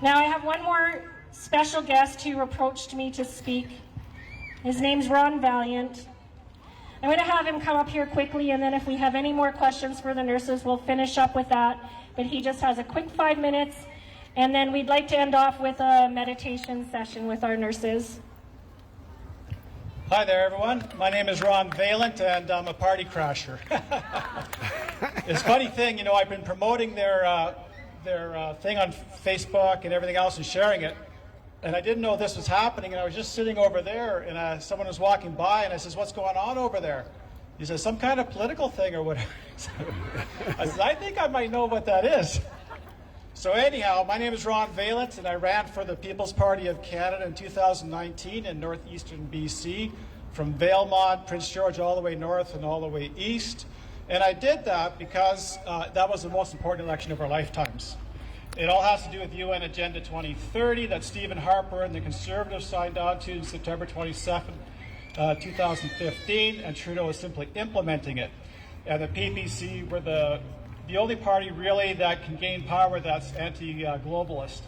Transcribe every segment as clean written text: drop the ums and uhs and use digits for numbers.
Now I have one more special guest who approached me to speak. His name's Ron Valiant. I'm going to have him come up here quickly, and then if we have any more questions for the nurses, we'll finish up with that. But he just has a quick 5 minutes, and then we'd like to end off with a meditation session with our nurses. Hi there, everyone. My name is Ron Valent, and I'm a party crasher. It's a funny thing, you know, I've been promoting their thing on Facebook and everything else and sharing it, and I didn't know this was happening, and I was just sitting over there, and someone was walking by, and I says, "What's going on over there?" He says, "Some kind of political thing or whatever." I said, "I think I might know what that is." So anyhow, my name is Ron Valent, and I ran for the People's Party of Canada in 2019 in northeastern BC, from Valemont, Prince George, all the way north and all the way east. And I did that because that was the most important election of our lifetimes. It all has to do with UN Agenda 2030 that Stephen Harper and the Conservatives signed on to September 22nd, 2015, and Trudeau is simply implementing it. And the PPC were the only party really that can gain power that's anti-globalist.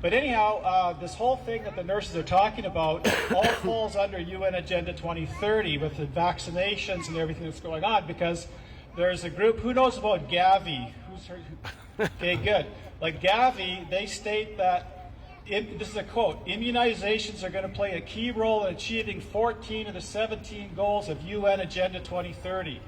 But anyhow, this whole thing that the nurses are talking about all falls under UN Agenda 2030 with the vaccinations and everything that's going on, because there's a group, who knows about Gavi? Who's heard? Okay, good. Like Gavi, they state that, this is a quote, immunizations are going to play a key role in achieving 14 of the 17 goals of UN Agenda 2030.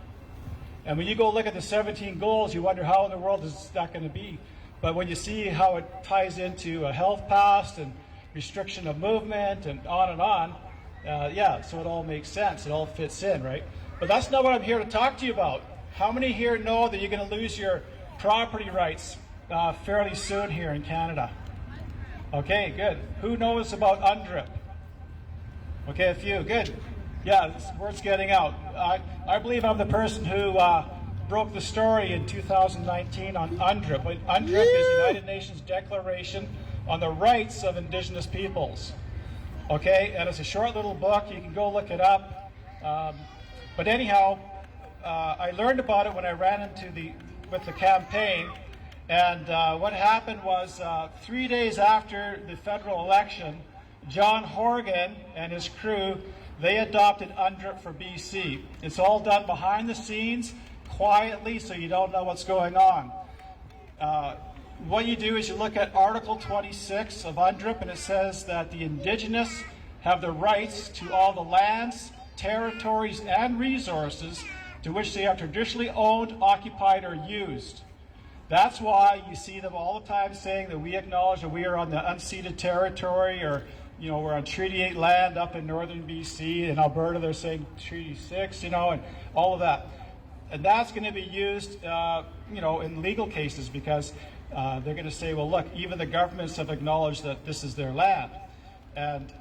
And when you go look at the 17 goals, you wonder how in the world is that going to be. But when you see how it ties into a health pass and restriction of movement and on, yeah, so it all makes sense. It all fits in, right? But that's not what I'm here to talk to you about. How many here know that you're going to lose your property rights fairly soon here in Canada? Okay, good. Who knows about UNDRIP? Okay, a few. Good. Yeah, this word's getting out. I believe I'm the person who broke the story in 2019 on UNDRIP. UNDRIP is the United Nations Declaration on the Rights of Indigenous Peoples. Okay, and it's a short little book. You can go look it up. But anyhow, I learned about it when I ran with the campaign. And what happened was 3 days after the federal election, John Horgan and his crew, they adopted UNDRIP for BC. It's all done behind the scenes, quietly, so you don't know what's going on. What you do is you look at Article 26 of UNDRIP, and it says that the Indigenous have the rights to all the lands, territories, and resources to which they are traditionally owned, occupied, or used. That's why you see them all the time saying that we acknowledge that we are on the unceded territory, or you know, we're on Treaty 8 land up in northern BC. In Alberta, they're saying Treaty 6, you know, and all of that. And that's going to be used, you know, in legal cases, because they're going to say, well, look, even the governments have acknowledged that this is their land. And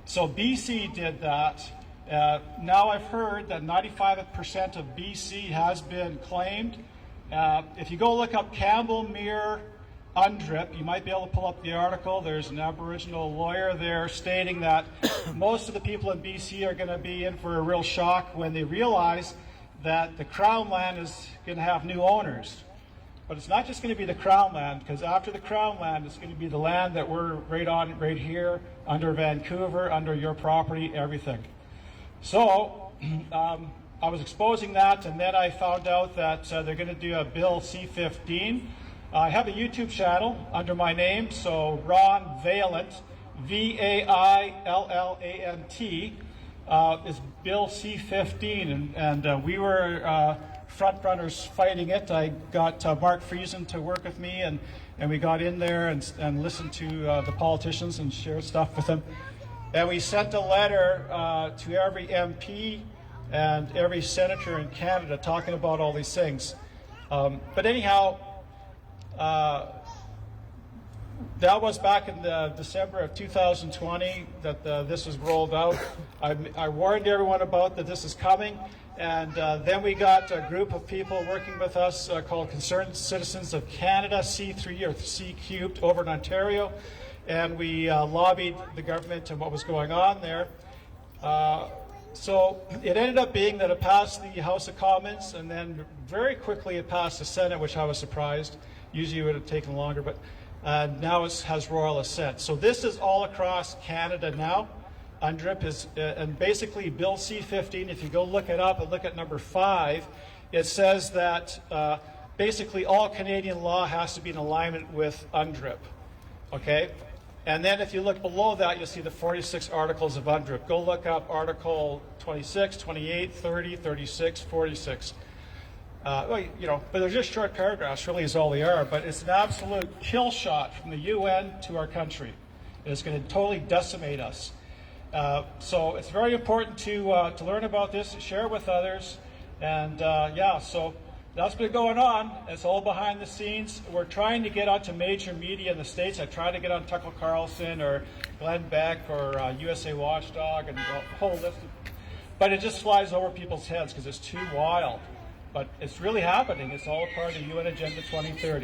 so BC did that. Now I've heard that 95% of BC has been claimed. If you go look up Campbell Mere UNDRIP, you might be able to pull up the article. There's an Aboriginal lawyer there stating that most of the people in BC are going to be in for a real shock when they realize that the Crown land is going to have new owners. But it's not just going to be the Crown land, because after the Crown land, it's going to be the land that we're right here, under Vancouver, under your property, everything. So I was exposing that, and then I found out that they're going to do a Bill C-15. I have a YouTube channel under my name, so Ron Valent, V-A-I-L-L-A-N-T, is Bill C-15, and we were front runners fighting it. I got Mark Friesen to work with me, and we got in there and listened to the politicians and shared stuff with them. And we sent a letter to every MP and every senator in Canada talking about all these things. But anyhow, that was back in December of 2020 that this was rolled out. I warned everyone about that this is coming, and then we got a group of people working with us called Concerned Citizens of Canada, C3 or C-cubed, over in Ontario, and we lobbied the government and what was going on there. So it ended up being that it passed the House of Commons, and then very quickly it passed the Senate, which I was surprised. Usually it would have taken longer, but Now it has royal assent. So this is all across Canada now. UNDRIP is, and basically Bill C-15, if you go look it up and look at number 5, it says that basically all Canadian law has to be in alignment with UNDRIP, okay? And then if you look below that, you'll see the 46 articles of UNDRIP. Go look up Article 26, 28, 30, 36, 46. Well, you know, but they're just short paragraphs, really is all they are, but it's an absolute kill shot from the UN to our country. It's going to totally decimate us. So it's very important to learn about this, share with others, and yeah, so that's been going on. It's all behind the scenes. We're trying to get onto major media in the States. I tried to get on Tucker Carlson or Glenn Beck or USA Watchdog and a whole list of, but it just flies over people's heads because it's too wild. But it's really happening. It's all part of UN Agenda 2030.